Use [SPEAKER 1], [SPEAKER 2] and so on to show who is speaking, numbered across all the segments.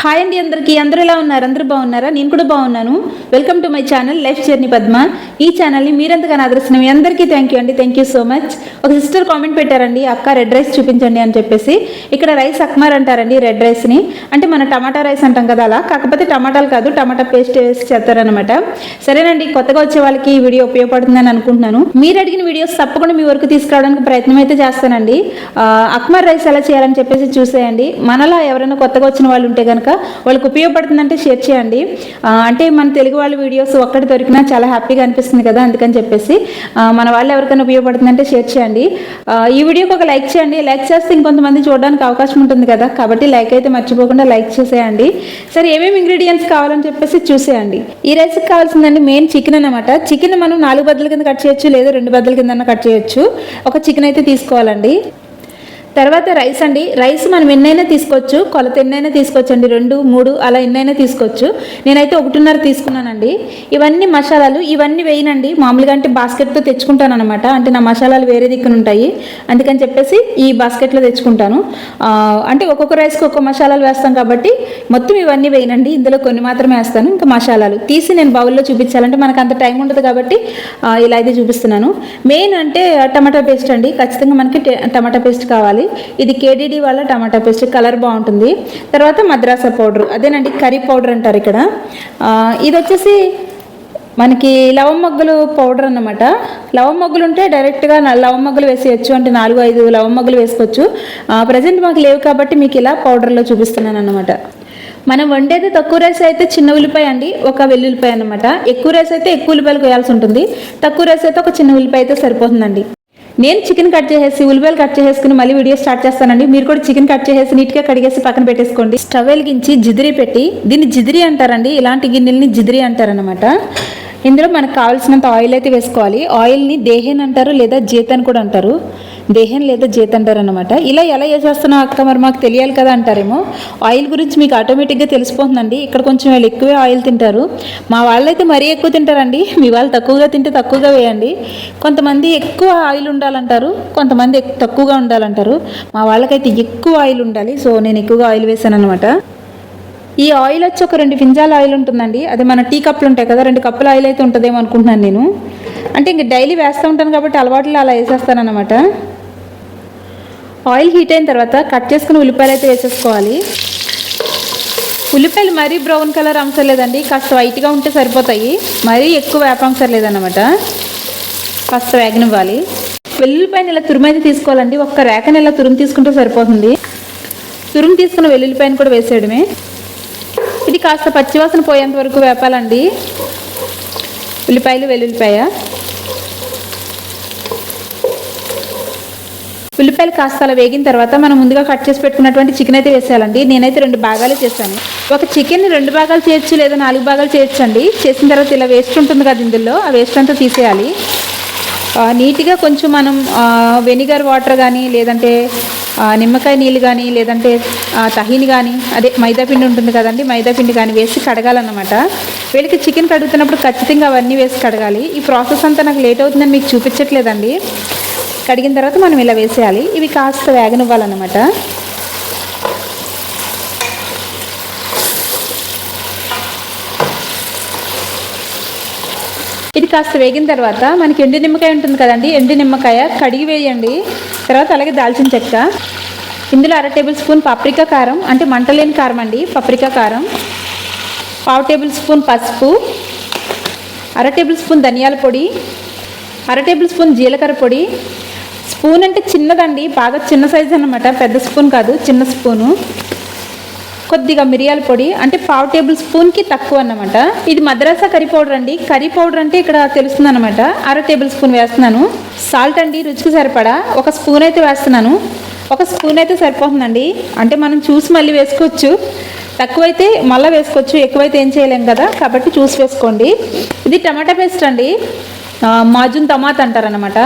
[SPEAKER 1] Hi అండి, అందరూ ఎలా ఉన్నారు? అందరూ బాగున్నారా? నేను కూడా బాగున్నాను. Welcome to my channel life journey Padma. ఈ ఛానల్ని మీరెంతగానో ఆదరిస్తున్న మీ అందరికీ థ్యాంక్ యూ అండి. Thank you so much. ఒక సిస్టర్ కామెంట్ పెట్టారండి, అక్క రెడ్ రైస్ చూపించండి అని చెప్పేసి. ఇక్కడ రైస్ అక్మర్ అంటారండి, రెడ్ రైస్ని. అంటే మన టమాటా రైస్ అంటాం కదా, అలా కాకపోతే టమాటాలు కాదు, టమాటా పేస్ట్ వేసి చేస్తారనమాట. సరేనండి, కొత్తగా వచ్చే వాళ్ళకి ఈ వీడియో ఉపయోగపడుతుందని అనుకుంటున్నాను. మీరు అడిగిన వీడియోస్ తప్పకుండా మీ వరకు తీసుకురావడానికి ప్రయత్నం అయితే చేస్తానండి. అక్మర్ రైస్ ఎలా చేయాలని చెప్పేసి చూసేయండి. మనలా ఎవరైనా కొత్తగా వచ్చిన వాళ్ళు ఉంటే కనుక వాళ్ళకి ఉపయోగపడుతుందంటే షేర్ చేయండి. అంటే మన తెలుగు వాళ్ళ వీడియోస్ ఒక్కటి దొరికినా చాలా హ్యాపీగా అనిపిస్తుంది కదా, అందుకని చెప్పేసి మన వాళ్ళు ఎవరికైనా ఉపయోగపడుతుందంటే షేర్ చేయండి. ఈ వీడియోకి ఒక లైక్ చేయండి. లైక్ చేస్తే ఇంకొంతమంది చూడడానికి అవకాశం ఉంటుంది కదా, కాబట్టి లైక్ అయితే మర్చిపోకుండా లైక్ చేసేయండి. సరే, ఏమేమి ఇంగ్రీడియంట్స్ కావాలని చెప్పేసి చూసేయండి. ఈ రైస్కి కావాల్సిందండి మెయిన్ చికెన్ అనమాట. చికెన్ మనం 4 బద్దల కింద కట్ చేయొచ్చు, లేదా 2 బద్దల కింద కట్ చేయొచ్చు. ఒక చికెన్ అయితే తీసుకోవాలండి. తర్వాత రైస్ అండి. రైస్ మనం ఎన్నైనా తీసుకోవచ్చు, కొలత ఎన్నైనా తీసుకోవచ్చు అండి, 2, 3 అలా ఎన్నైనా తీసుకోవచ్చు. నేనైతే 1.5 తీసుకున్నానండి. ఇవన్నీ మసాలాలు, ఇవన్నీ వేయనండి. మామూలుగా అంటే బాస్కెట్తో తెచ్చుకుంటాను అనమాట. అంటే నా మసాలాలు వేరే దిక్కున ఉంటాయి, అందుకని చెప్పేసి ఈ బాస్కెట్లో తెచ్చుకుంటాను. అంటే ఒక్కొక్క రైస్కి ఒక్కొక్క మసాలాలు వేస్తాం కాబట్టి మొత్తం ఇవన్నీ వేయనండి, ఇందులో కొన్ని మాత్రమే వేస్తాను. ఇంకా మసాలాలు తీసి నేను బౌల్లో చూపించాలంటే మనకు అంత టైం ఉండదు కాబట్టి ఇలా అయితే చూపిస్తున్నాను. మెయిన్ అంటే టమాటా పేస్ట్ అండి. ఖచ్చితంగా మనకి టమాటా పేస్ట్ కావాలి. ఇది కేడీడీ వాళ్ళ టమాటా పేస్ట్, కలర్ బాగుంటుంది. తర్వాత మద్రాసా పౌడర్, అదేనండి కర్రీ పౌడర్ అంటారు ఇక్కడ. ఇది వచ్చేసి మనకి లవం మొగ్గలు పౌడర్ అన్నమాట. లవం మొగ్గలు ఉంటే డైరెక్ట్గా లవం మొగ్గలు వేసేయచ్చు, అంటే 4-5 లవం మొగ్గలు వేసుకోవచ్చు. ప్రజెంట్ మాకు లేవు కాబట్టి మీకు ఇలా పౌడర్లో చూపిస్తున్నాను అన్నమాట. మనం వండేది తక్కువ రైస్ అయితే చిన్న ఉల్లిపాయ అండి, ఒక వెల్లుల్లిపాయ అనమాట. ఎక్కువ రైస్ అయితే ఎక్కువ ఉల్లిపాయలు కోయాల్సి ఉంటుంది. తక్కువ రైస్ అయితే ఒక చిన్న ఉల్లిపాయ అయితే సరిపోతుందండి. నేను చికెన్ కట్ చేసేసి ఉల్లిపాయలు కట్ చేసేసుకుని మళ్ళీ వీడియో స్టార్ట్ చేస్తానండి. మీరు కూడా చికెన్ కట్ చేసేసి నీట్గా కడిగేసి పక్కన పెట్టేసుకోండి. స్టవ్ వెలిగించి జిదిరి పెట్టి, దీన్ని జిదిరి అంటారండి, ఇలాంటి గిన్నెల్ని జిదిరి అంటారనమాట. ఇందులో మనకు కావాల్సినంత ఆయిల్ అయితే వేసుకోవాలి. ఆయిల్ని దేహేన్ అంటారు, లేదా జీతన్ కూడా అంటారు. దేహన్ లేదా జీత్ అంటారు అనమాట. ఇలా ఎలా వేసేస్తున్నావు అక్క, మరి మాకు తెలియాలి కదా అంటారేమో. ఆయిల్ గురించి మీకు ఆటోమేటిక్గా తెలిసిపోతుందండి. ఇక్కడ కొంచెం వాళ్ళు ఎక్కువే ఆయిల్ తింటారు. మా వాళ్ళైతే మరీ ఎక్కువ తింటారండి. మీ వాళ్ళు తక్కువగా తింటే తక్కువగా వేయండి. కొంతమంది ఎక్కువ ఆయిల్ ఉండాలంటారు, కొంతమంది తక్కువగా ఉండాలంటారు. మా వాళ్ళకైతే ఎక్కువ ఆయిల్ ఉండాలి, సో నేను ఎక్కువగా ఆయిల్ వేసాను అనమాట. ఈ ఆయిల్ వచ్చి ఒక 2 పింజాల ఆయిల్ ఉంటుందండి. అది మన టీ కప్పులు ఉంటాయి కదా, 2 కప్పుల ఆయిల్ అయితే ఉంటుందేమో అనుకుంటున్నాను నేను. అంటే ఇంక డైలీ వేస్తూ ఉంటాను కాబట్టి అలవాట్లు అలా వేసేస్తాను అనమాట. ఆయిల్ హీట్ అయిన తర్వాత కట్ చేసుకుని ఉల్లిపాయలు అయితే వేసేసుకోవాలి. ఉల్లిపాయలు మరీ బ్రౌన్ కలర్ అవసరం లేదండి, కాస్త వైట్గా ఉంటే సరిపోతాయి. మరీ ఎక్కువ వేపంసరం లేదన్నమాట, కాస్త వేగనివ్వాలి. వెల్లుల్లిపాయని ఇలా తురుము అయితే తీసుకోవాలండి. ఒక్క రేకని ఇలా తురుము తీసుకుంటే సరిపోతుంది. తురుము తీసుకున్న వెల్లుల్లిపాయని కూడా వేసేయడమే. ఇది కాస్త పచ్చివాసన పోయేంత వరకు వేపాలండి, ఉల్లిపాయలు వెల్లుల్లిపాయ. ఉల్లిపాయలు కాస్త అలా వేగిన తర్వాత మనం ముందుగా కట్ చేసి పెట్టుకున్నటువంటి చికెన్ అయితే వేసేయాలండి. నేనైతే 2 భాగాలు చేశాను. ఒక చికెన్ని 2 భాగాలు చేయొచ్చు, లేదా 4 భాగాలు చేయొచ్చు అండి. చేసిన తర్వాత ఇలా వేస్ట్ ఉంటుంది కదా, ఇందులో ఆ వేస్ట్ అంతా తీసేయాలి. నీట్గా కొంచెం మనం వెనిగర్ వాటర్ కానీ, లేదంటే నిమ్మకాయ నీళ్ళు కానీ, లేదంటే తహీని కానీ, అదే మైదాపిండి ఉంటుంది కదండి, మైదాపిండి కానీ వేసి కడగాలన్నమాట. వీళ్ళకి చికెన్ కడుగుతున్నప్పుడు ఖచ్చితంగా అవన్నీ వేసి కడగాలి. ఈ ప్రాసెస్ అంతా నాకు లేట్ అవుతుందని మీకు చూపించట్లేదండి. కడిగిన తర్వాత మనం ఇలా వేసేయాలి. ఇవి కాస్త వేగనివ్వాలన్నమాట. ఇది కాస్త వేగిన తర్వాత మనకి ఎండు నిమ్మకాయ ఉంటుంది కదండి, ఎండు నిమ్మకాయ కడిగి వేయండి. తర్వాత అలాగే దాల్చిన చెక్క, ఇందులో 1/2 టేబుల్ స్పూన్ పాప్రికా కారం, అంటే మంటలేని కారం అండి, పాప్రికా కారం, 1/2 టేబుల్ స్పూన్ పసుపు, 1/2 టేబుల్ స్పూన్ ధనియాల పొడి, 1/2 టేబుల్ స్పూన్ జీలకర్ర పొడి. స్పూన్ అంటే చిన్నదండి, బాగా చిన్న సైజు అన్నమాట, పెద్ద స్పూన్ కాదు, చిన్న స్పూను. కొద్దిగా మిరియాల పొడి, అంటే 1/2 టేబుల్ స్పూన్కి తక్కువ అన్నమాట. ఇది మద్రాసా కర్రీ పౌడర్ అండి. కర్రీ పౌడర్ అంటే ఇక్కడ తెలుస్తుంది అనమాట. 1/2 టేబుల్ స్పూన్ వేస్తున్నాను. సాల్ట్ అండి, రుచికి సరిపడా 1 స్పూన్ అయితే వేస్తున్నాను. 1 స్పూన్ అయితే సరిపోతుందండి. అంటే మనం చూసి మళ్ళీ వేసుకోవచ్చు, తక్కువైతే మళ్ళీ వేసుకోవచ్చు, ఎక్కువైతే ఏం చేయలేం కదా, కాబట్టి చూసి వేసుకోండి. ఇది టమాటా పేస్ట్ అండి, మాజూన్ టమాట్ అంటారనమాట.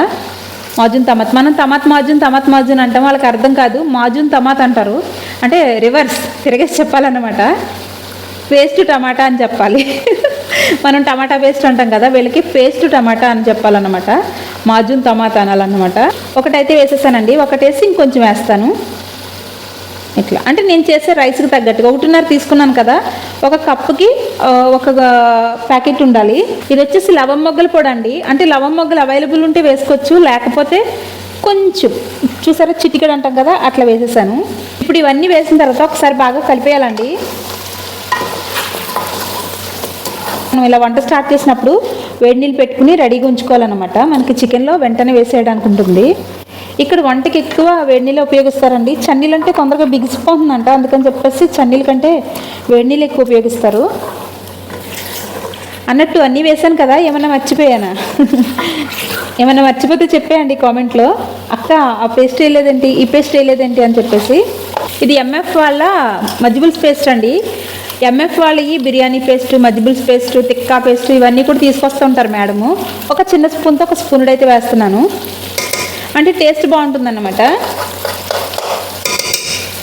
[SPEAKER 1] మాజూన్ టమాట్, మనం టమాట్ మాజూన్ అంటాం, వాళ్ళకి అర్థం కాదు, మాజూన్ టమాట్ అంటారు. అంటే రివర్స్ తిరిగేసి చెప్పాలన్నమాట. పేస్ట్ టమాటా అని చెప్పాలి. మనం టమాటా పేస్ట్ అంటాం కదా, వీళ్ళకి పేస్ట్ టమాటా అని చెప్పాలన్నమాట. మాజూన్ టమాటా అనాలన్నమాట. ఒకటైతే వేసేసానండి, ఒకటేసి ఇంకొంచెం వేస్తాను. ఇట్లా అంటే నేను చేసే రైస్కి తగ్గట్టుగా 1.5 తీసుకున్నాను కదా, ఒక కప్పుకి ఒక ప్యాకెట్ ఉండాలి. ఇది వచ్చేసి లవం మొగ్గల పొడి అండి. అంటే లవం మొగ్గలు అవైలబుల్ ఉంటే వేసుకోవచ్చు, లేకపోతే కొంచెం చూసారా చిటికెడు అంటాం కదా అట్లా వేసేసాను. ఇప్పుడు ఇవన్నీ వేసిన తర్వాత ఒకసారి బాగా కలిపేయాలండి. మనం ఇలా వంట స్టార్ట్ చేసినప్పుడు వేడి నీళ్ళు పెట్టుకుని రెడీగా ఉంచుకోవాలన్నమాట. మనకి చికెన్లో వెంటనే వేసేయడానికి ఉంటుంది. ఇక్కడ వంటకి ఎక్కువ వేడి నీళ్ళు ఉపయోగిస్తారండి. చన్నీళ్ళు అంటే తొందరగా బిగిసిపోతుందంట, అందుకని చెప్పేసి చన్నీళ్ళ కంటే వేడి నీళ్ళు ఎక్కువ ఉపయోగిస్తారు. అన్నట్టు అన్నీ వేసాను కదా, ఏమన్నా మర్చిపోయానా? ఏమన్నా మర్చిపోతే చెప్పేయండి కామెంట్లో. అక్క ఆ పేస్ట్ వేయలేదేంటి, ఈ పేస్ట్ వేయలేదేంటి అని చెప్పేసి. ఇది ఎంఎఫ్ వాళ్ళ మజిబుల్స్ పేస్ట్ అండి. ఎంఎఫ్ వాళ్ళు ఈ బిర్యానీ పేస్ట్, మజిబుల్స్ పేస్ట్, టిక్కా పేస్ట్ ఇవన్నీ కూడా తీసుకొస్తూ ఉంటారు మేడము. ఒక చిన్న స్పూన్తో ఒక స్పూన్ అయితే వేస్తున్నాను, అంటే టేస్ట్ బాగుంటుందన్నమాట.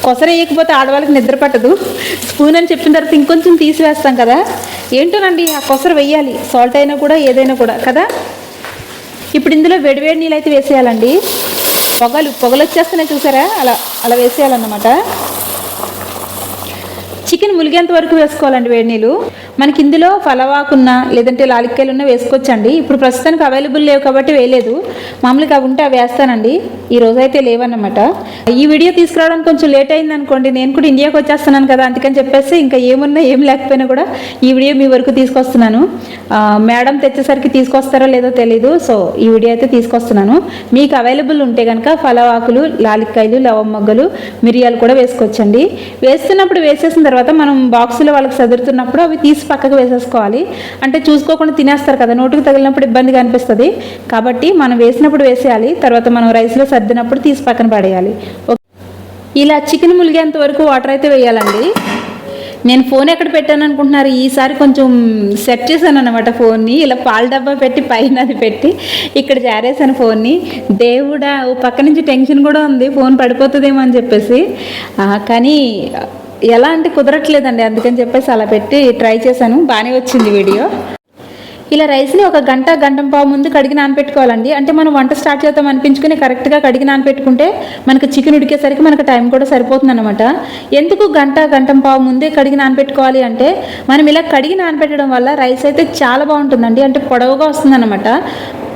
[SPEAKER 1] కొసర వేయకపోతే ఆడవాళ్ళకి నిద్ర పట్టదు. స్పూన్ అని చెప్పిన తర్వాత ఇంకొంచెం తీసి వేస్తాం కదా, ఏంటోనండి ఆ కొసర వేయాలి, సాల్ట్ అయినా కూడా ఏదైనా కూడా కదా. ఇప్పుడు ఇందులో వేడివేడి నీళ్ళు అయితే వేసేయాలండి. పొగలు వచ్చేస్తున్నాయి చూసారా, అలా అలా వేసేయాలన్నమాట. చికెన్ ములిగేంత వరకు వేసుకోవాలండి వేడి నీళ్ళు. మనకి ఇందులో ఫలవాకున్నా లేదంటే లాలిక్కాయలు ఉన్నా వేసుకోవచ్చండి. ఇప్పుడు ప్రస్తుతానికి అవైలబుల్ లేవు కాబట్టి వేయలేదు, మామూలుగా అవి ఉంటే అవి వేస్తానండి. ఈ రోజు అయితే లేవన్నమాట. ఈ వీడియో తీసుకురావడానికి కొంచెం లేట్ అయింది అనుకోండి, నేను కూడా ఇండియాకి వచ్చేస్తున్నాను కదా, అందుకని చెప్పేసి ఇంకా ఏమున్నా ఏం లేకపోయినా కూడా ఈ వీడియో మీ వరకు తీసుకొస్తున్నాను. మేడం తెచ్చేసరికి తీసుకొస్తారో లేదో తెలీదు, సో ఈ వీడియో అయితే తీసుకొస్తున్నాను. మీకు అవైలబుల్ ఉంటే కనుక ఫలవాకులు, లాలిక్కాయలు, లవం మొగ్గలు, మిరియాలు కూడా వేసుకోవచ్చండి. వేస్తున్నప్పుడు వేసేసిన తర్వాత మనం బాక్సులో వాళ్ళకి సదురుతున్నప్పుడు అవి తీసి పక్కకు వేసేసుకోవాలి. అంటే చూసుకోకుండా తినేస్తారు కదా, నోటికి తగిలినప్పుడు ఇబ్బందిగా అనిపిస్తుంది కాబట్టి మనం వేసినప్పుడు వేసేయాలి, తర్వాత మనం రైస్లో సర్దినప్పుడు తీసి పక్కన పడేయాలి. ఇలా చికెన్ ములిగేంత వరకు వాటర్ అయితే వేయాలండి. నేను ఫోన్ ఎక్కడ పెట్టాను అనుకుంటున్నారు, ఈసారి కొంచెం సెట్ చేశాను అనమాట ఫోన్ని. ఇలా పాల డబ్బా పెట్టి పైన అది పెట్టి ఇక్కడ జారేసాను ఫోన్ని. దేవుడా, ఓ పక్క నుంచి టెన్షన్ కూడా ఉంది ఫోన్ పడిపోతుందేమో అని చెప్పేసి, కానీ ఎలా అంటే కుదరట్లేదండి, అందుకని చెప్పేసి అలా పెట్టి ట్రై చేశాను. బాగానే వచ్చింది వీడియో. ఇలా రైస్ని ఒక గంట పావు ముందు కడిగి నానపెట్టుకోవాలండి. అంటే మనం వంట స్టార్ట్ చేద్దాం అనిపించుకుని కరెక్ట్గా కడిగి నానపెట్టుకుంటే మనకు చికెన్ ఉడికేసరికి మనకు టైం కూడా సరిపోతుంది అనమాట. ఎందుకు గంట పావు ముందే కడిగి నానపెట్టుకోవాలి అంటే, మనం ఇలా కడిగి నానపెట్టడం వల్ల రైస్ అయితే చాలా బాగుంటుందండి. అంటే పొడవుగా వస్తుంది అనమాట.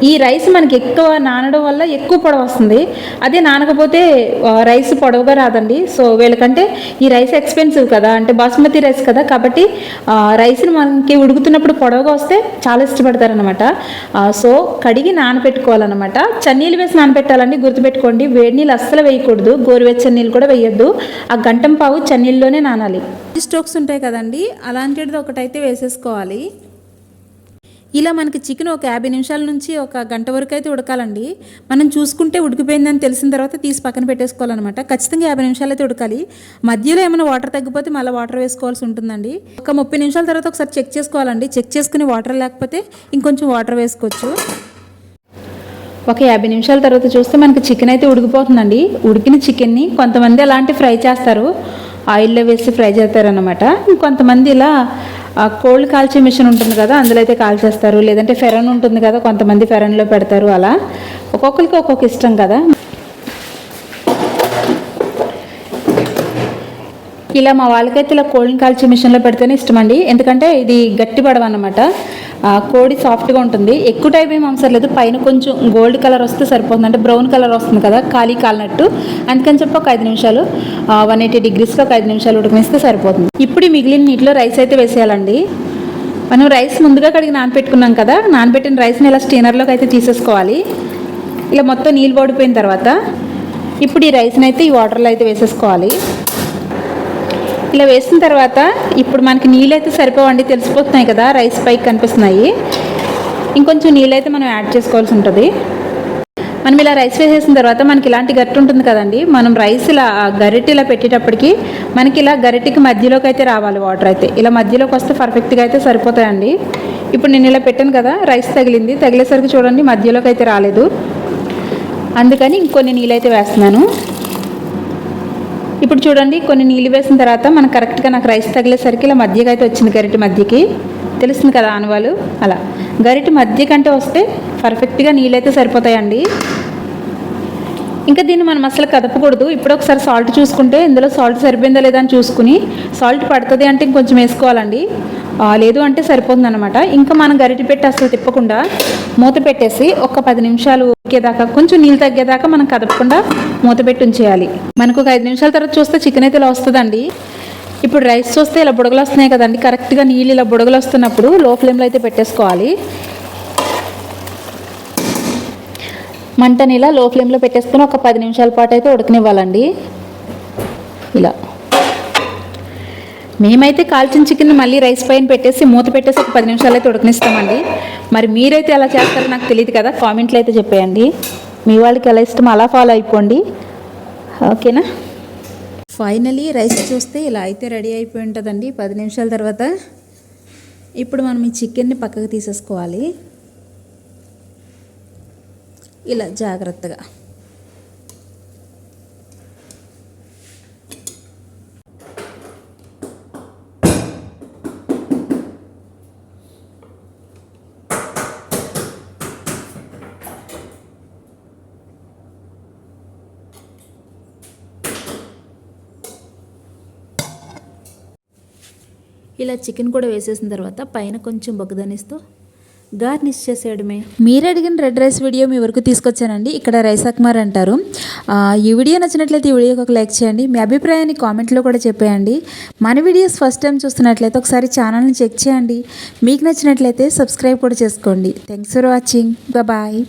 [SPEAKER 1] ఈ రైస్ మనకి ఎక్కువ నానడం వల్ల ఎక్కువ పొడవు వస్తుంది. అదే నానకపోతే రైస్ పొడవుగా రాదండి. సో వీళ్ళకంటే ఈ రైస్ ఎక్స్పెన్సివ్ కదా, అంటే బాస్మతి రైస్ కదా, కాబట్టి రైస్ని మనకి ఉడుకుతున్నప్పుడు పొడవుగా వస్తే చాలా ఇష్టపడతారనమాట. సో కడిగి నానపెట్టుకోవాలన్నమాట. చన్నీళ్ళు వేసి నానపెట్టాలండి, గుర్తుపెట్టుకోండి. వేడి నీళ్ళు అస్సలు వేయకూడదు, గోరువెచ్చని నీళ్ళు కూడా వేయొద్దు. ఆ గంటం పావు చన్నీళ్ళలోనే నానాలి. స్టోక్స్ ఉంటాయి కదండి, అలాంటిది ఒకటైతే వేసేసుకోవాలి. ఇలా మనకి చికెన్ ఒక 50 నిమిషాల నుంచి ఒక గంట వరకు అయితే ఉడకాలండి. మనం చూసుకుంటే ఉడికిపోయిందని తెలిసిన తర్వాత తీసి పక్కన పెట్టేసుకోవాలన్నమాట. ఖచ్చితంగా 50 నిమిషాలు అయితే ఉడకాలి. మధ్యలో ఏమైనా వాటర్ తగ్గిపోతే మళ్ళీ వాటర్ వేసుకోవాల్సి ఉంటుందండి. ఒక 30 నిమిషాల తర్వాత ఒకసారి చెక్ చేసుకోవాలండి. చెక్ చేసుకుని వాటర్ లేకపోతే ఇంకొంచెం వాటర్ వేసుకోవచ్చు. ఒక 50 నిమిషాల తర్వాత చూస్తే మనకి చికెన్ అయితే ఉడికిపోతుందండి. ఉడికిన చికెన్ని కొంతమంది అలాంటి ఫ్రై చేస్తారు, ఆయిల్లో వేసి ఫ్రై చేస్తారనమాట. ఇంకొంతమంది ఇలా కోల్డ్ కాల్చే మిషన్ ఉంటుంది కదా, అందులో అయితే కాల్చేస్తారు. లేదంటే ఫెరన్ ఉంటుంది కదా, కొంతమంది ఫెరన్లో పెడతారు. అలా ఒక్కొక్కరికి ఒక్కొక్క ఇష్టం కదా. ఇలా మా వాళ్ళకైతే ఇలా కోల్డ్ కాల్చే మిషన్లో పెడితేనే ఇష్టం అండి. ఎందుకంటే ఇది గట్టి పడవ అన్నమాట, కోడి సాఫ్ట్గా ఉంటుంది. ఎక్కువ టైం ఏం అవసరం లేదు, పైన కొంచెం గోల్డ్ కలర్ వస్తే సరిపోతుంది. అంటే బ్రౌన్ కలర్ వస్తుంది కదా కాలినట్టు, అందుకని చెప్పి ఒక 5 నిమిషాలు 180 డిగ్రీస్లో ఒక 5 నిమిషాలు ఉడకనిస్తే సరిపోతుంది. ఇప్పుడు మిగిలిన నీటిలో రైస్ అయితే వేసేయాలండి. మనం రైస్ ముందుగా కడిగి నానపెట్టుకున్నాం కదా, నానబెట్టిన రైస్ని ఇలా స్టీనర్లోకి అయితే తీసేసుకోవాలి. ఇలా మొత్తం నీళ్ళు పడిపోయిన తర్వాత ఇప్పుడు ఈ రైస్ని అయితే ఈ వాటర్లో అయితే వేసేసుకోవాలి. ఇలా వేసిన తర్వాత ఇప్పుడు మనకి నీళ్ళు అయితే సరిపోవండి, తెలిసిపోతున్నాయి కదా, రైస్ పైకి కనిపిస్తున్నాయి. ఇంకొంచెం నీళ్ళు అయితే మనం యాడ్ చేసుకోవాల్సి ఉంటుంది. మనం ఇలా రైస్ వేసేసిన తర్వాత మనకి ఇలాంటి గరిటె ఉంటుంది కదండి, మనం రైస్ ఇలా గరిటె ఇలా పెట్టేటప్పటికి మనకి ఇలా గరిటెకి మధ్యలోకి అయితే రావాలి వాటర్ అయితే. ఇలా మధ్యలోకి వస్తే పర్ఫెక్ట్గా అయితే సరిపోతాయండి. ఇప్పుడు నేను ఇలా పెట్టాను కదా, రైస్ తగిలింది, తగిలేసరికి చూడండి మధ్యలోకి అయితే రాలేదు, అందుకని ఇంకొన్ని నీళ్ళు అయితే వేస్తున్నాను. ఇప్పుడు చూడండి కొన్ని నీళ్ళు వేసిన తర్వాత మనకు కరెక్ట్గా నాకు రైస్ తగిలేసరికి ఇలా మధ్యకి అయితే వచ్చింది, గరిటె మధ్యకి. తెలుస్తుంది కదా ఆనవాలు, అలా గరిటె మధ్య కంటే వస్తే పర్ఫెక్ట్గా నీళ్ళు అయితే సరిపోతాయండి. ఇంకా దీన్ని మనం అసలు కదపకూడదు. ఇప్పుడు ఒకసారి సాల్ట్ చూసుకుంటే ఇందులో సాల్ట్ సరిపోయిందా లేదా అని చూసుకుని, సాల్ట్ పడుతుంది అంటే ఇంకొంచెం వేసుకోవాలండి, లేదు అంటే సరిపోతుంది అనమాట. ఇంకా మనం గరిటె పెట్టి అసలు తిప్పకుండా మూత పెట్టేసి ఒక 10 నిమిషాలు ఉడికేదాకా, కొంచెం నీళ్ళు తగ్గేదాకా మనం కదపకుండా మూత పెట్టి ఉంచేయాలి. మనకు ఒక 5 నిమిషాల తర్వాత చూస్తే చికెన్ అయితే ఇలా వస్తుందండి. ఇప్పుడు రైస్ చూస్తే ఇలా బుడగలు వస్తున్నాయి కదండి, కరెక్ట్గా నీళ్ళు ఇలా బుడగలు వస్తున్నప్పుడు లో ఫ్లేమ్లో అయితే పెట్టేసుకోవాలి. మంటని ఇలా లో ఫ్లేమ్లో పెట్టేసుకుని ఒక 10 నిమిషాల పాటు అయితే ఉడకనివ్వాలండి. ఇలా మేమైతే కాల్చిన చికెన్ మళ్ళీ రైస్ పైన పెట్టేసి మూత పెట్టేసి ఒక 10 నిమిషాలు అయితే ఉడకనిస్తామండి. మరి మీరైతే ఎలా చేస్తారో నాకు తెలియదు కదా, కామెంట్లో అయితే చెప్పేయండి. మీ వాళ్ళకి ఎలా ఇష్టమో అలా ఫాలో అయిపోండి, ఓకేనా. ఫైనలీ రైస్ చూస్తే ఇలా అయితే రెడీ అయిపోయి ఉంటుందండి 10 నిమిషాల తర్వాత. ఇప్పుడు మనం ఈ చికెన్ని పక్కకు తీసేసుకోవాలి ఇలా జాగ్రత్తగా. ఇలా చికెన్ కూడా వేసేసిన తర్వాత పైన కొంచెం బొగ్గదనిస్తూ గార్నిష్ చేసేయడమే. మీరు అడిగిన రెడ్ రైస్ వీడియో మీ వరకు తీసుకొచ్చానండి. ఇక్కడ రైస్ అక్మార్ అంటారు. ఈ వీడియో నచ్చినట్లయితే ఈ వీడియోకి ఒక లైక్ చేయండి. మీ అభిప్రాయాన్ని కామెంట్లో కూడా చెప్పేయండి. మన వీడియోస్ ఫస్ట్ టైం చూస్తున్నట్లయితే ఒకసారి ఛానల్ని చెక్ చేయండి. మీకు నచ్చినట్లయితే సబ్స్క్రైబ్ కూడా చేసుకోండి. Thanks for watching. బాయ్.